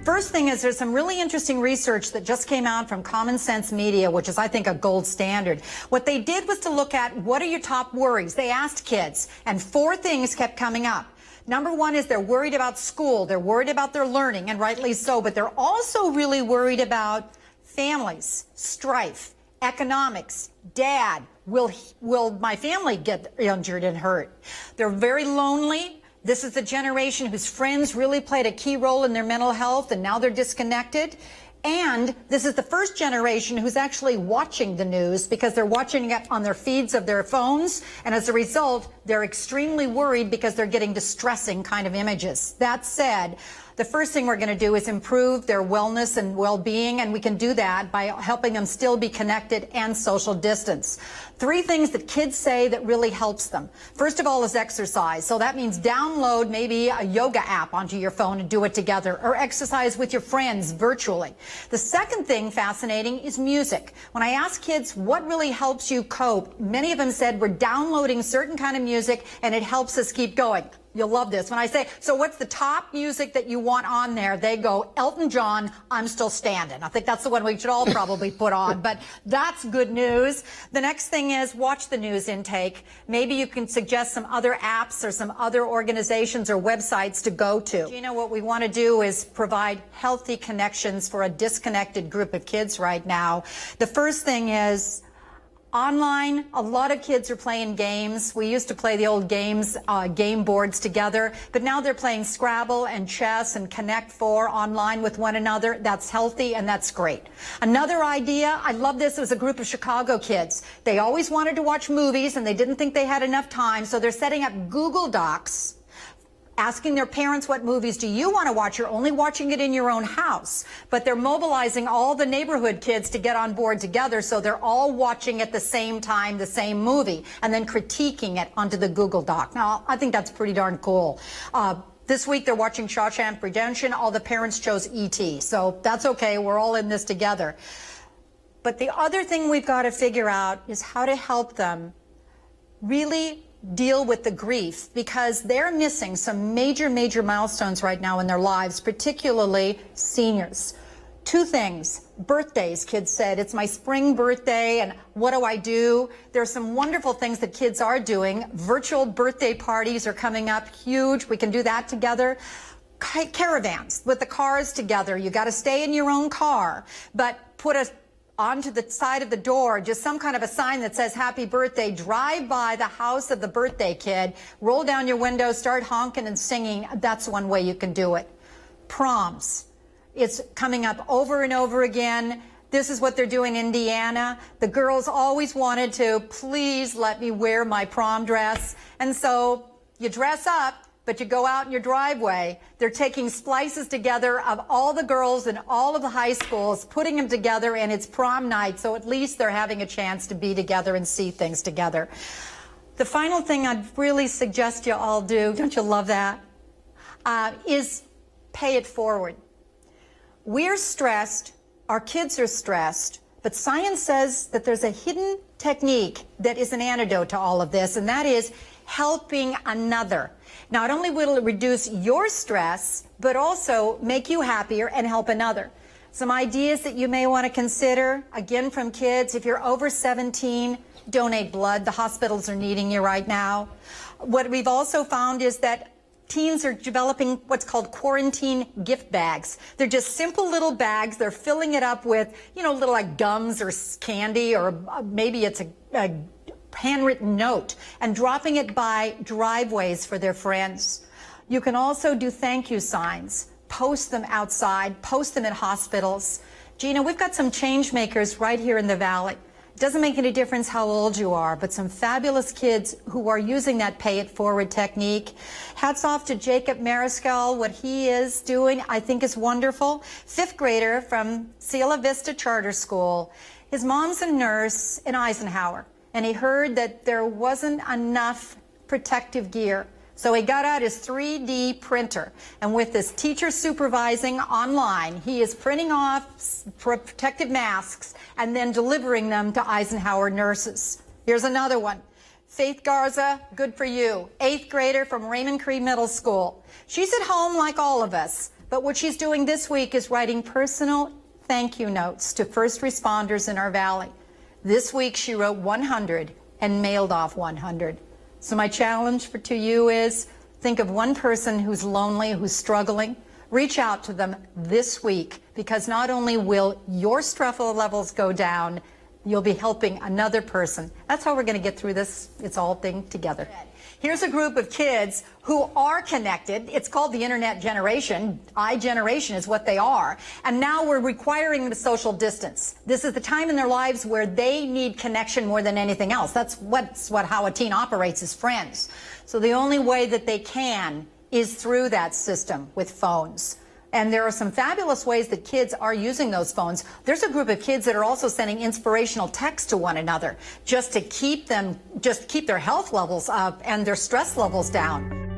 first thing is there's some really interesting research that just came out from Common Sense Media, which is, I think, a gold standard. What they did was to look at what are your top worries. They asked kids, and 4 things kept coming up. Number 1 is they're worried about school. They're worried about their learning, and rightly so, but they're also really worried about families, strife, economics, dad, will my family get injured and hurt? They're very lonely. This is the generation whose friends really played a key role in their mental health, and now they're disconnected. And this is the first generation who's actually watching the news because they're watching it on their feeds of their phones. And as a result, they're extremely worried because they're getting distressing kind of images. That said, the first thing we're going to do is improve their wellness and well-being, and we can do that by helping them still be connected and social distance. 3 things that kids say that really helps them. First of all is exercise. So that means download maybe a yoga app onto your phone and do it together, or exercise with your friends virtually. The second thing fascinating is music. When I ask kids what really helps you cope, many of them said we're downloading certain kind of music and it helps us keep going. You'll love this. When I say, so what's the top music that you want on there? They go, Elton John, I'm Still Standing. I think that's the one we should all probably put on, but that's good news. The next thing is watch the news intake. Maybe you can suggest some other apps or some other organizations or websites to go to. You know, what we want to do is provide healthy connections for a disconnected group of kids right now. The first thing is online. A lot of kids are playing games. We used to play the old games, game boards together, but now they're playing Scrabble and chess and Connect 4 online with one another. That's healthy and that's great. Another idea, I love this, was a group of Chicago kids. They always wanted to watch movies and they didn't think they had enough time, so they're setting up Google Docs, asking their parents, what movies do you want to watch? You're only watching it in your own house. But they're mobilizing all the neighborhood kids to get on board together, so they're all watching at the same time the same movie and then critiquing it onto the Google Doc. Now, I think that's pretty darn cool. This week they're watching Shawshank Redemption. All the parents chose E.T., so that's okay. We're all in this together. But the other thing we've got to figure out is how to help them really deal with the grief, because they're missing some major milestones right now in their lives, particularly seniors. 2 things. Birthdays, kids said, it's my spring birthday and what do I do? There's some wonderful things that kids are doing. Virtual birthday parties are coming up, huge. We can do that together. Caravans with the cars together. You got to stay in your own car, but put onto the side of the door, just some kind of a sign that says happy birthday. Drive by the house of the birthday kid, roll down your window, start honking and singing. That's one way you can do it. Proms. It's coming up over and over again. This is what they're doing in Indiana. The girls always wanted to, please let me wear my prom dress. And so you dress up, but you go out in your driveway. They're taking splices together of all the girls in all of the high schools, putting them together, and it's prom night, so at least they're having a chance to be together and see things together. The final thing I'd really suggest you all do, don't you love that, is pay it forward. We're stressed, our kids are stressed, but science says that there's a hidden technique that is an antidote to all of this, and that is helping another. Not only will it reduce your stress, but also make you happier and help another. Some ideas that you may want to consider, again from kids, if you're over 17, donate blood. The hospitals are needing you right now. What we've also found is that teens are developing what's called quarantine gift bags. They're just simple little bags. They're filling it up with, you know, little like gums or candy, or maybe it's a handwritten note, and dropping it by driveways for their friends. You can also do thank you signs, post them outside, post them in hospitals. Gina, we've got some change makers right here in the Valley. It doesn't make any difference how old you are, but some fabulous kids who are using that pay it forward technique. Hats off to Jacob Mariscal. What he is doing, I think, is wonderful. 5th grader from Cielo Vista Charter School. His mom's a nurse in Eisenhower, and he heard that there wasn't enough protective gear. So he got out his 3D printer, and with his teacher supervising online, he is printing off protective masks and then delivering them to Eisenhower nurses. Here's another one. Faith Garza, good for you. 8th grader from Raymond Cree Middle School. She's at home like all of us, But what she's doing this week is writing personal thank you notes to first responders in our valley. This week she wrote 100 and mailed off 100. So my challenge to you is think of one person who's lonely, who's struggling. Reach out to them this week, because not only will your stress levels go down, you'll be helping another person. That's how we're going to get through this. It's all thing together. Here's a group of kids who are connected. It's called the internet generation. iGeneration is what they are. And now we're requiring the social distance. This is the time in their lives where they need connection more than anything else. That's how a teen operates, as friends. So the only way that they can is through that system with phones. And there are some fabulous ways that kids are using those phones. There's a group of kids that are also sending inspirational texts to one another just to keep their health levels up and their stress levels down.